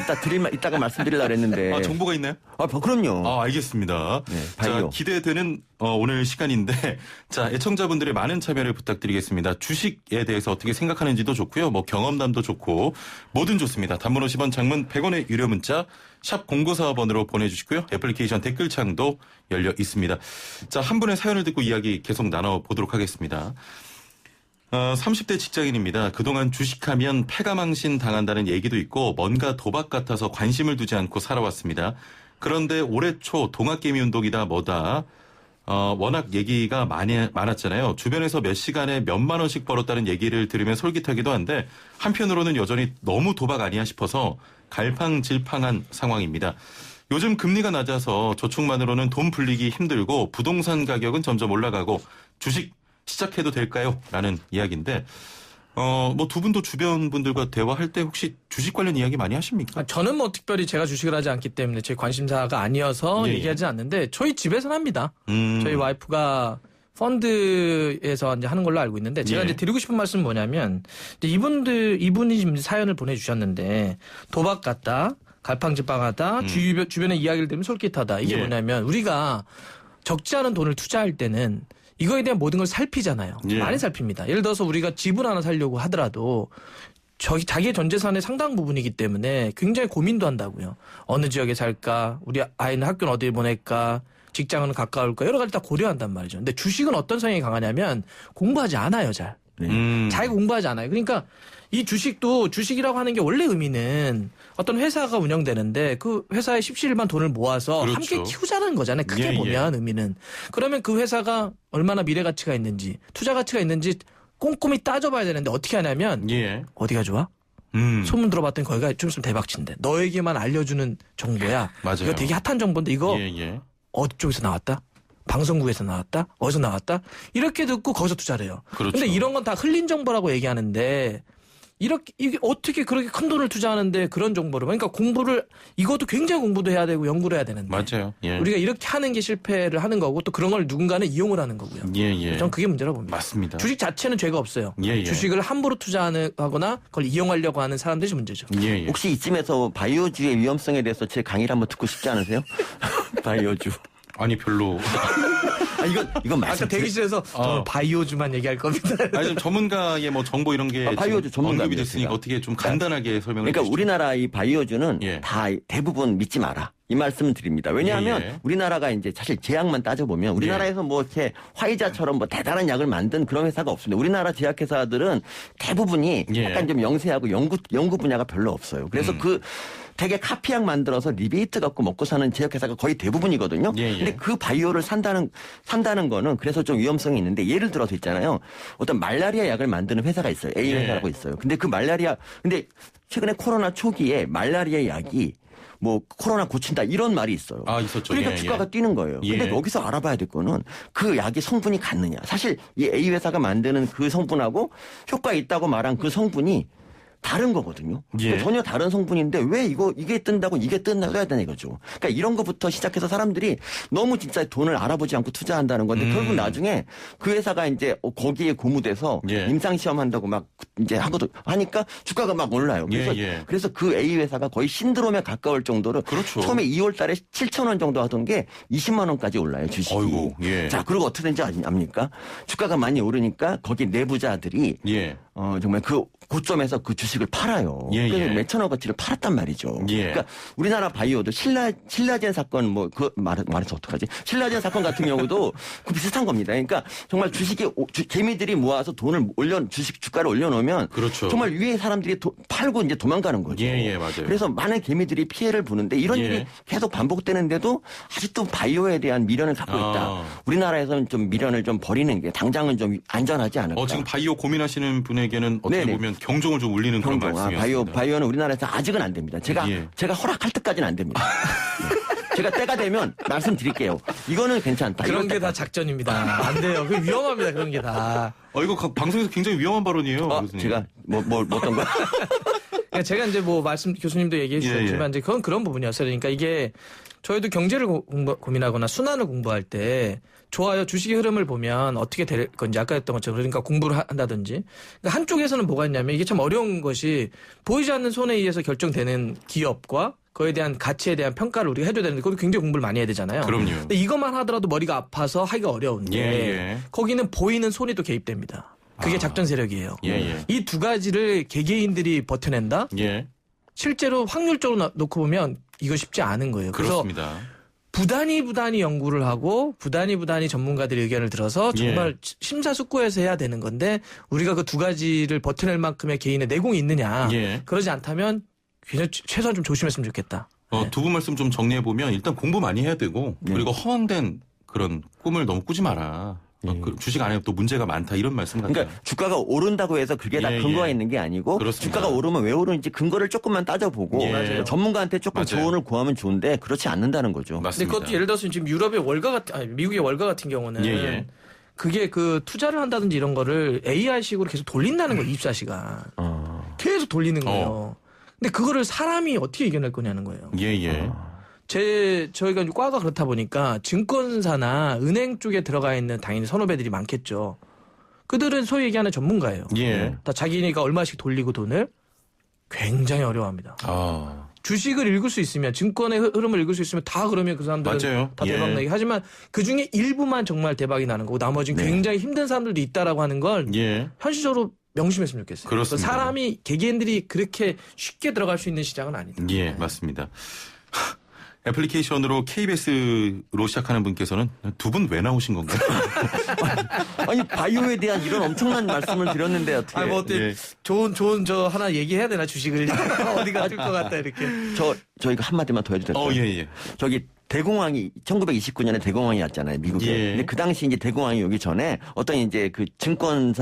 이따가 말씀드리려고 했는데. 정보가 있나요? 그럼요. 알겠습니다. 네, 자, 기대되는 오늘 시간인데 자, 애청자분들의 많은 참여를 부탁드리겠습니다. 주식에 대해서 어떻게 생각하는지도 좋고요. 뭐 경험담도 좋고 뭐든 좋습니다. 단문 50원, 장문 100원의 유료 문자 샵 0945번으로 보내주시고요. 애플리케이션 댓글창도 열려 있습니다. 자, 한 분의 사연을 듣고 이야기 계속 나눠보도록 하겠습니다. 30대 직장인입니다. 그동안 주식하면 패가망신 당한다는 얘기도 있고 뭔가 도박 같아서 관심을 두지 않고 살아왔습니다. 그런데 올해 초 동학개미 운동이다 뭐다 워낙 얘기가 많았잖아요. 주변에서 몇 시간에 몇만 원씩 벌었다는 얘기를 들으면 솔깃하기도 한데 한편으로는 여전히 너무 도박 아니야 싶어서 갈팡질팡한 상황입니다. 요즘 금리가 낮아서 저축만으로는 돈 불리기 힘들고 부동산 가격은 점점 올라가고 주식 시작해도 될까요? 라는 이야기인데 뭐 두 분도 주변 분들과 대화할 때 혹시 주식 관련 이야기 많이 하십니까? 저는 뭐 특별히 제가 주식을 하지 않기 때문에 제 관심사가 아니어서 얘기하지 않는데 저희 집에서는 합니다. 저희 와이프가 펀드에서 이제 하는 걸로 알고 있는데 제가 이제 드리고 싶은 말씀은 뭐냐면 이분이 지금 사연을 보내주셨는데 도박 같다, 갈팡질팡하다, 주변의 이야기를 들으면 솔깃하다. 이게 뭐냐면 우리가 적지 않은 돈을 투자할 때는 이거에 대한 모든 걸 살피잖아요. 많이 살핍니다. 예를 들어서 우리가 집을 하나 사려고 하더라도 자기의 전 재산의 상당 부분이기 때문에 굉장히 고민도 한다고요. 어느 지역에 살까? 우리 아이는 학교는 어디에 보낼까? 직장은 가까울까? 여러 가지 다 고려한단 말이죠. 근데 주식은 어떤 성향이 강하냐면 공부하지 않아요, 잘. 잘 공부하지 않아요. 그러니까 이 주식도 주식이라고 하는 게 원래 의미는 어떤 회사가 운영되는데 그 회사의 십시일반 돈을 모아서 함께 키우자는 거잖아요. 크게 보면 의미는. 그러면 그 회사가 얼마나 미래 가치가 있는지 투자 가치가 있는지 꼼꼼히 따져봐야 되는데 어떻게 하냐면 어디가 좋아? 소문 들어봤더니 거기가 좀 있으면 대박친데 너에게만 알려주는 정보야. 맞아요. 이거 되게 핫한 정보인데 이거 어디 쪽에서 나왔다? 방송국에서 나왔다? 어디서 나왔다? 이렇게 듣고 거기서 투자를 해요. 그런데 이런 건 다 흘린 정보라고 얘기하는데 이게 어떻게 그렇게 큰 돈을 투자하는데 그런 정보를. 그러니까 이것도 굉장히 공부도 해야 되고 연구를 해야 되는데. 맞아요. 우리가 이렇게 하는 게 실패를 하는 거고 또 그런 걸 누군가는 이용을 하는 거고요. 저는 그게 문제라고 봅니다. 맞습니다. 주식 자체는 죄가 없어요. 주식을 함부로 투자하거나 그걸 이용하려고 하는 사람들이 문제죠. 혹시 이쯤에서 바이오주의 위험성에 대해서 제 강의를 한번 듣고 싶지 않으세요? 바이오주. 아니 별로. 이건 말씀. 아까 대기실에서 바이오주만 얘기할 겁니다. 아니 좀 전문가의 뭐 정보 이런 게 바이오주 언급이 됐으니까 어떻게 좀 간단하게 설명을 그러니까 해주시죠. 우리나라 이 바이오주는 다 대부분 믿지 마라. 이 말씀을 드립니다. 왜냐하면 우리나라가 이제 사실 제약만 따져보면 우리나라에서 뭐 이렇게 화이자처럼 뭐 대단한 약을 만든 그런 회사가 없습니다. 우리나라 제약회사들은 대부분이 약간 좀 영세하고 연구 분야가 별로 없어요. 그래서 되게 카피약 만들어서 리베이트 갖고 먹고 사는 제약회사가 거의 대부분이거든요. 근데 그 바이오를 산다는 거는 그래서 좀 위험성이 있는데 예를 들어서 있잖아요. 어떤 말라리아 약을 만드는 회사가 있어요. A 회사라고 있어요. 근데 근데 최근에 코로나 초기에 말라리아 약이 뭐 코로나 고친다 이런 말이 있어요. 있었죠. 그러니까 주가가 뛰는 거예요. 근데 여기서 알아봐야 될 거는 그 약의 성분이 같느냐. 사실 이 A 회사가 만드는 그 성분하고 효과 있다고 말한 그 성분이 다른 거거든요. 전혀 다른 성분인데 왜 이게 뜬다고 이게 뜬다고 해야 되나 이거죠. 그러니까 이런 것부터 시작해서 사람들이 너무 진짜 돈을 알아보지 않고 투자한다는 건데 결국 나중에 그 회사가 이제 거기에 고무돼서 임상 시험한다고 막 이제 하니까 주가가 막 올라요. 그래서 그 A 회사가 거의 신드롬에 가까울 정도로 처음에 2월달에 7,000원 정도 하던 게 20만 원까지 올라요 주식이. 자 그리고 어떻게 된지 압니까? 주가가 많이 오르니까 거기 내부자들이 정말 그 고점에서 그 주식을 팔아요. 그래서 몇천억 어치를 팔았단 말이죠. 그러니까 우리나라 바이오도 신라젠 사건 말해서 어떡하지? 신라젠 사건 같은 경우도 그 비슷한 겁니다. 그러니까 정말 개미들이 모아서 돈을 주가를 올려놓으면 정말 위에 사람들이 팔고 이제 도망가는 거죠. 맞아요. 그래서 많은 개미들이 피해를 보는데 이런 일이 계속 반복되는데도 아직도 바이오에 대한 미련을 갖고 있다. 우리나라에서는 좀 미련을 좀 버리는 게 당장은 좀 안전하지 않을까. 지금 바이오 고민하시는 분에게 바이오원에게는 어떻게 네네. 보면 경종을 좀 울리는 그런 말씀이었습니다. 바이오는 우리나라에서 아직은 안 됩니다. 제가 허락할 때까지는 안 됩니다. 제가 때가 되면 말씀드릴게요. 이거는 괜찮다. 그런 게 다 작전입니다. 안 돼요. 그 위험합니다. 그런 게 다. 이거 방송에서 굉장히 위험한 발언이에요. 제가 어떤 거? 그러니까 제가 이제 뭐 교수님도 얘기해 주셨지만 이제 그건 그런 부분이었어요. 그러니까 이게 저희도 경제를 고민하거나 순환을 공부할 때 좋아요. 주식의 흐름을 보면 어떻게 될 건지 아까 했던 것처럼 그러니까 공부를 한다든지 그러니까 한쪽에서는 뭐가 있냐면 이게 참 어려운 것이 보이지 않는 손에 의해서 결정되는 기업과 그에 대한 가치에 대한 평가를 우리가 해줘야 되는데 그것도 굉장히 공부를 많이 해야 되잖아요. 그럼요. 근데 이것만 하더라도 머리가 아파서 하기가 어려운데 거기는 보이는 손이 또 개입됩니다. 그게 작전 세력이에요. 이 두 가지를 개개인들이 버텨낸다? 실제로 확률적으로 놓고 보면 이거 쉽지 않은 거예요. 그렇습니다. 그래서 부단히 연구를 하고 부단히 전문가들의 의견을 들어서 정말 심사숙고해서 해야 되는 건데 우리가 그 두 가지를 버텨낼 만큼의 개인의 내공이 있느냐. 그러지 않다면 최소한 좀 조심했으면 좋겠다. 두 분 말씀 좀 정리해보면 일단 공부 많이 해야 되고 그리고 허황된 그런 꿈을 너무 꾸지 마라. 그 주식 안에 또 문제가 많다 이런 말씀 같아요. 그러니까 주가가 오른다고 해서 그게 다 근거가 있는 게 아니고 그렇습니다. 주가가 오르면 왜 오르는지 근거를 조금만 따져보고 전문가한테 조금 조언을 구하면 좋은데 그렇지 않는다는 거죠. 근데 그것도 예를 들어서 지금 유럽의 미국의 월가 같은 경우는 그게 그 투자를 한다든지 이런 거를 AI식으로 계속 돌린다는 거예요. 24시간. 계속 돌리는 거예요. 근데 그거를 사람이 어떻게 이겨낼 거냐는 거예요. 저희가 과가 그렇다 보니까 증권사나 은행 쪽에 들어가 있는 당연히 선후배들이 많겠죠. 그들은 소위 얘기하는 전문가예요. 다 자기네가 얼마씩 돌리고 돈을 굉장히 어려워합니다. 주식을 읽을 수 있으면 증권의 흐름을 읽을 수 있으면 다 그러면 그 사람들은 다 대박 나기 하지만 그중에 일부만 정말 대박이 나는 거고 나머지는 굉장히 힘든 사람들도 있다라고 하는 걸 현실적으로 명심했으면 좋겠어요. 그렇습니다. 사람이 개개인들이 그렇게 쉽게 들어갈 수 있는 시장은 아니다. 맞습니다. 애플리케이션으로 KBS로 시작하는 분께서는 두 분 왜 나오신 건가요? 아니 바이오에 대한 이런 엄청난 말씀을 드렸는데 어떻게? 뭐 어때? 좋은 저 하나 얘기해야 되나 주식을 어디가 줄 것 같다 이렇게. 저희가 한 마디만 더 해도 될까요? 저기 대공황이 1929년에 대공황이 왔잖아요, 미국에. 근데 그 당시 이제 대공황이 오기 전에 어떤 이제 그 증권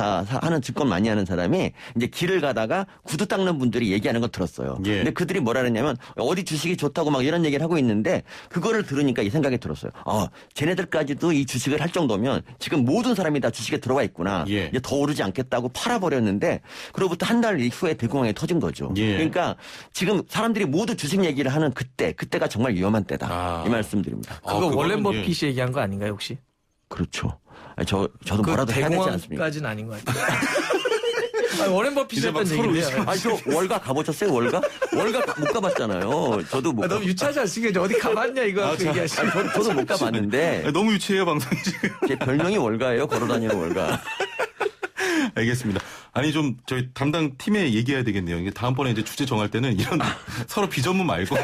많이 하는 사람이 이제 길을 가다가 구두 닦는 분들이 얘기하는 거 들었어요. 근데 그들이 뭐라 그랬냐면 어디 주식이 좋다고 막 이런 얘기를 하고 있는데 그거를 들으니까 이 생각이 들었어요. 쟤네들까지도 이 주식을 할 정도면 지금 모든 사람이 다 주식에 들어와 있구나. 이제 더 오르지 않겠다고 팔아버렸는데 그로부터 한 달 이후에 대공황이 터진 거죠. 그러니까 지금 사람들이 모두 주식 얘기를 하는 그때가 정말 위험한 때다. 이 말씀드립니다. 그거 워렌 버핏이 얘기한 거 아닌가요 혹시? 그렇죠. 저도 뭐라도 해야 되지 않습니까? 대공황까지는 아닌 것 같아요. 워렌 버핏이 했던 얘기인데요. 저 월가 가보셨어요? 월가 못 가봤잖아요. 저도 못. 너무 유치하지 않습니까? 어디 가봤냐 이거 얘기하시죠. 저도 못 가봤는데. 너무 유치해요 방송이 지금. 제 별명이 월가예요. 걸어다니는 월가. 알겠습니다. 아니 좀 저희 담당 팀에 얘기해야 되겠네요. 이게 다음번에 이제 주제 정할 때는 이런 서로 비전문 말고.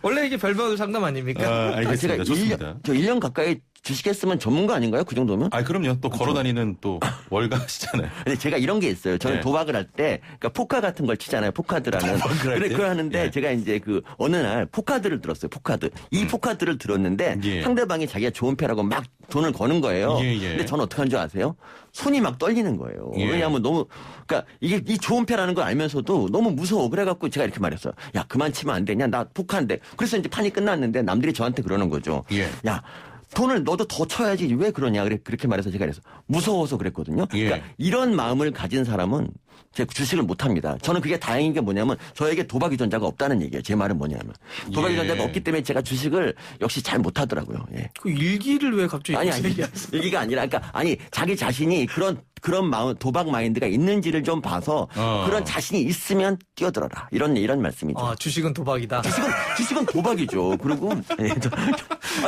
원래 이게 별명도 상담 아닙니까? 알겠습니다. 좋습니다. 저 1년 가까이 주식했으면 전문가 아닌가요? 그 정도면? 그럼요. 또 걸어다니는 또 월가시잖아요. 근데 제가 이런 게 있어요. 저는 도박을 할 때, 그러니까 포카 같은 걸 치잖아요. 포카드라는. 그걸 하는데 제가 이제 어느 날 포카드를 들었어요. 포카드. 이 포카드를 들었는데 상대방이 자기가 좋은 패라고 막 돈을 거는 거예요. 근데 저는 어떻게 한 줄 아세요? 손이 막 떨리는 거예요. 왜냐하면 그러니까 이게 이 좋은 패라는 걸 알면서도 너무 무서워. 그래갖고 제가 이렇게 말했어요. 야, 그만 치면 안 되냐? 나 포카인데. 그래서 이제 판이 끝났는데 남들이 저한테 그러는 거죠. 야, 돈을 너도 더 쳐야지 왜 그러냐 그렇게 말해서 제가 그래서 무서워서 그랬거든요. 그러니까 이런 마음을 가진 사람은 제가 주식을 못합니다. 저는 그게 다행인 게 뭐냐면 저에게 도박 유전자가 없다는 얘기예요. 제 말은 뭐냐면 도박 유전자가 없기 때문에 제가 주식을 역시 잘 못하더라고요. 그 일기를 왜 갑자기 아니 일기가 아니라 그러니까 자기 자신이 그런 마음 도박 마인드가 있는지를 좀 봐서 그런 자신이 있으면 뛰어들어라 이런 말씀이죠. 주식은 도박이다. 주식은 도박이죠. 그리고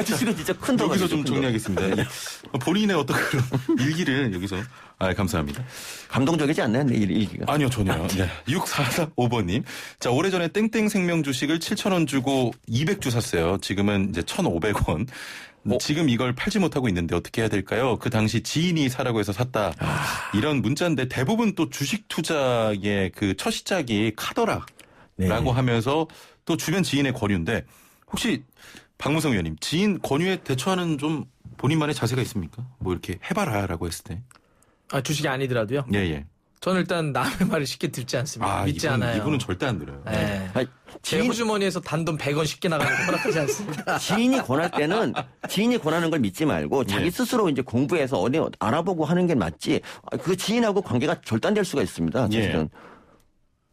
주식은 진짜 큰 도박이죠. 여기서 좀 정리하겠습니다. 본인의 어떤 그런 일기를 여기서 감사합니다. 감동적이지 않나요? 내 일기가. 아니요, 전혀요. 6445번님. 자, 오래전에 땡땡생명 주식을 7,000원 주고 200주 샀어요. 지금은 이제 1,500원. 지금 이걸 팔지 못하고 있는데 어떻게 해야 될까요? 그 당시 지인이 사라고 해서 샀다. 이런 문자인데 대부분 또 주식 투자의 그 첫 시작이 카더라라고 하면서 또 주변 지인의 권유인데 혹시 박무성 의원님 지인 권유에 대처하는 좀 본인만의 자세가 있습니까? 뭐 이렇게 해봐라라고 했을 때. 주식이 아니더라도요? 예. 저는 일단 남의 말을 쉽게 듣지 않습니다. 믿지 않아요. 이분은 절대 안 들어요. 네. 제 호주머니에서 단돈 100원 쉽게 나가는 거 허락하지 않습니다. 지인이 권할 때는 지인이 권하는 걸 믿지 말고 자기 스스로 이제 공부해서 어디 알아보고 하는 게 맞지. 그 지인하고 관계가 절단될 수가 있습니다. 사실은.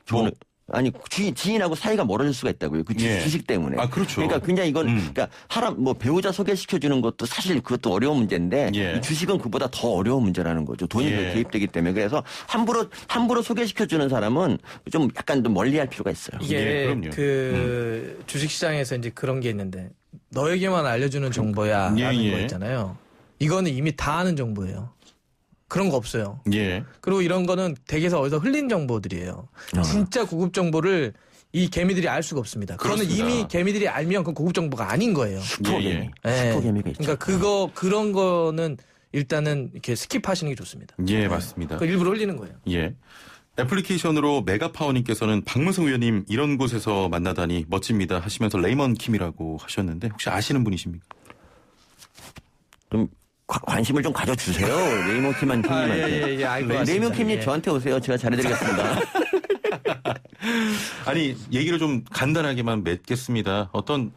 저는 아니 지인하고 사이가 멀어질 수가 있다고요. 그 주식 때문에. 아 그렇죠. 그러니까 굉장히 이건 그러니까 뭐 배우자 소개시켜 주는 것도 사실 그것도 어려운 문제인데 이 주식은 그보다 더 어려운 문제라는 거죠. 돈이 개입되기 때문에. 그래서 함부로 소개시켜 주는 사람은 좀 약간 좀 멀리할 필요가 있어요. 이게 그 주식 시장에서 이제 그런 게 있는데 너에게만 알려주는 정보야라는 거 있잖아요. 이거는 이미 다 아는 정보예요. 그런 거 없어요. 그리고 이런 거는 대개서 어디서 흘린 정보들이에요. 진짜 고급 정보를 이 개미들이 알 수가 없습니다. 그거는 이미 개미들이 알면 그건 고급 정보가 아닌 거예요. 슈퍼개미. 슈퍼개미가 있죠. 그러니까 그런 거는 일단은 이렇게 스킵하시는 게 좋습니다. 맞습니다. 일부러 흘리는 거예요. 애플리케이션으로 메가파워님께서는 박문성 의원님 이런 곳에서 만나다니 멋집니다 하시면서 레이먼 킴이라고 하셨는데 혹시 아시는 분이십니까? 좀 관심을 좀 가져주세요. 레이먼 킴한테. 레이먼 킴님 저한테 오세요. 제가 잘해드리겠습니다. 아니 얘기를 좀 간단하게만 맺겠습니다. 어떤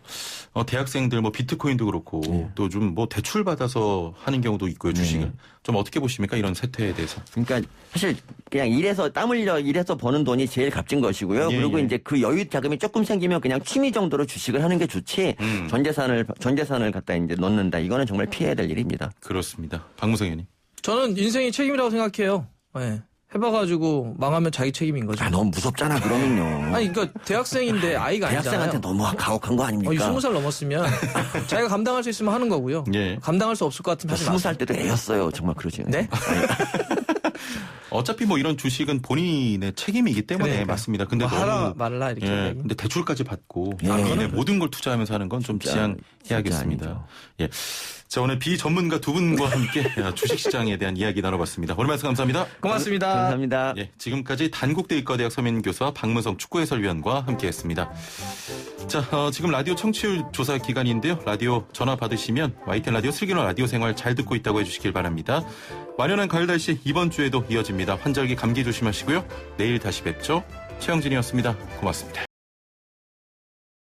대학생들 뭐 비트코인도 그렇고 또 좀 뭐 대출 받아서 하는 경우도 있고요. 주식을 좀 어떻게 보십니까? 이런 세태에 대해서. 그러니까 사실 그냥 땀 흘려 일해서 버는 돈이 제일 값진 것이고요. 그리고 이제 그 여유 자금이 조금 생기면 그냥 취미 정도로 주식을 하는 게 좋지. 전 재산을 갖다 이제 넣는다. 이거는 정말 피해야 될 일입니다. 그렇습니다. 박무성 의원님. 저는 인생의 책임이라고 생각해요. 해봐가지고 망하면 자기 책임인 거죠. 너무 무섭잖아 그러면요. 아니 그러니까 대학생인데 아이가 아니잖아요. 대학생한테 너무 가혹한 거 아닙니까? 20살 넘었으면 자기가 감당할 수 있으면 하는 거고요. 감당할 수 없을 것 같으면 하지 마세요. 20살 때도 애였어요. 정말 그러지. 네? 어차피 뭐 이런 주식은 본인의 책임이기 때문에 맞습니다. 근데 너무 말라 이렇게. 근데 대출까지 받고 본인의 모든 걸 투자하면서 하는 건 좀 지양해야겠습니다. 자, 오늘 비전문가 두 분과 함께 주식시장에 대한 이야기 나눠봤습니다. 오늘 말씀 감사합니다. 고맙습니다. 감사합니다. 지금까지 단국대 의과대학 서민교수와 박문성 축구해설위원과 함께했습니다. 자, 지금 라디오 청취율 조사 기간인데요. 라디오 전화 받으시면 YTN 라디오 슬기로운 라디오 생활 잘 듣고 있다고 해주시길 바랍니다. 완연한 가을 날씨 이번 주에도 이어집니다. 환절기 감기 조심하시고요. 내일 다시 뵙죠. 최영진이었습니다. 고맙습니다.